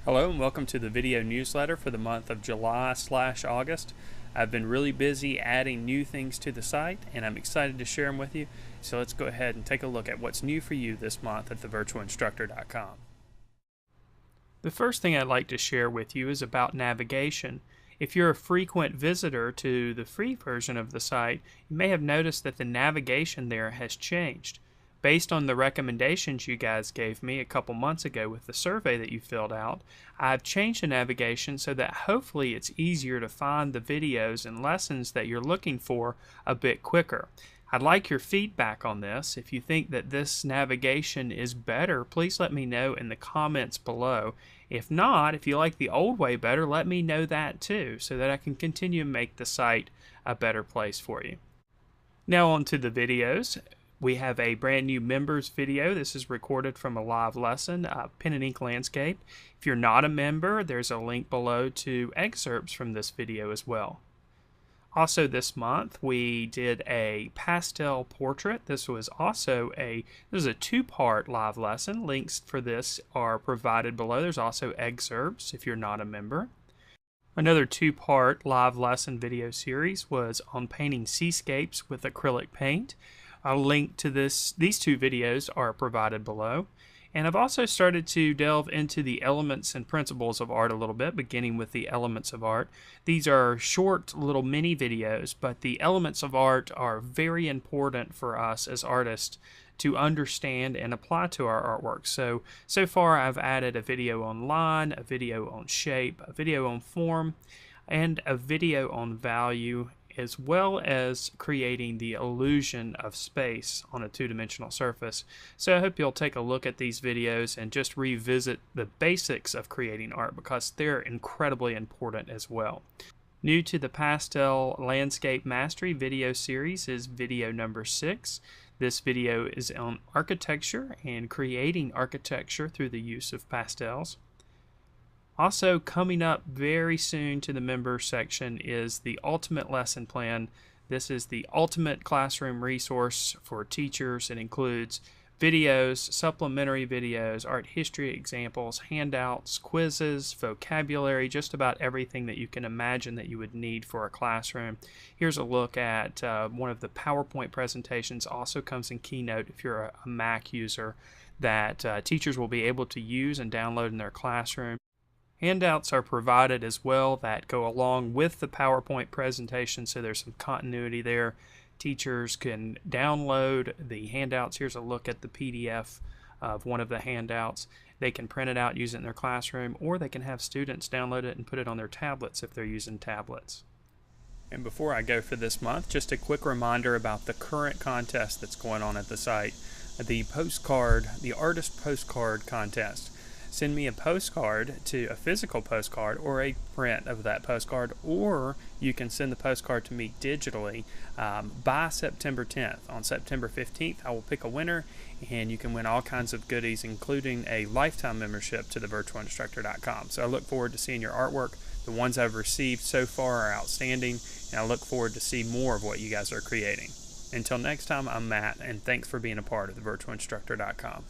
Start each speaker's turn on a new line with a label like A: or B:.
A: Hello and welcome to the video newsletter for the month of July/August. I've been really busy adding new things to the site and I'm excited to share them with you. So let's go ahead and take a look at what's new for you this month at thevirtualinstructor.com. The first thing I'd like to share with you is about navigation. If you're a frequent visitor to the free version of the site, you may have noticed that the navigation there has changed. Based on the recommendations you guys gave me a couple months ago with the survey that you filled out, I've changed the navigation so that hopefully it's easier to find the videos and lessons that you're looking for a bit quicker. I'd like your feedback on this. If you think that this navigation is better, please let me know in the comments below. If not, if you like the old way better, let me know that too, so that I can continue to make the site a better place for you. Now on to the videos. We have a brand new members video. This is recorded from a live lesson, pen and ink landscape. If you're not a member, there's a link below to excerpts from this video as well. Also this month, we did a pastel portrait. This was a two-part live lesson. Links for this are provided below. There's also excerpts if you're not a member. Another two-part live lesson video series was on painting seascapes with acrylic paint. A link to these two videos are provided below. And I've also started to delve into the elements and principles of art a little bit, beginning with the elements of art. These are short little mini videos, but the elements of art are very important for us as artists to understand and apply to our artwork. So far I've added a video on line, a video on shape, a video on form, and a video on value, as well as creating the illusion of space on a two-dimensional surface. So I hope you'll take a look at these videos and just revisit the basics of creating art, because they're incredibly important as well. New to the Pastel Landscape Mastery video series is video number 6. This video is on architecture and creating architecture through the use of pastels. Also coming up very soon to the members section is the Ultimate Lesson Plan. This is the ultimate classroom resource for teachers. It includes videos, supplementary videos, art history examples, handouts, quizzes, vocabulary, just about everything that you can imagine that you would need for a classroom. Here's a look at one of the PowerPoint presentations. Also comes in Keynote if you're a Mac user, that teachers will be able to use and download in their classroom. Handouts are provided as well that go along with the PowerPoint presentation, so there's some continuity there. Teachers can download the handouts. Here's a look at the PDF of one of the handouts. They can print it out, use it in their classroom, or they can have students download it and put it on their tablets if they're using tablets. And before I go for this month, just a quick reminder about the current contest that's going on at the site. The artist postcard contest. Send me a postcard, a physical postcard, or a print of that postcard, or you can send the postcard to me digitally by September 10th. On September 15th, I will pick a winner, and you can win all kinds of goodies, including a lifetime membership to thevirtualinstructor.com. So I look forward to seeing your artwork. The ones I've received so far are outstanding, and I look forward to see more of what you guys are creating. Until next time, I'm Matt, and thanks for being a part of thevirtualinstructor.com.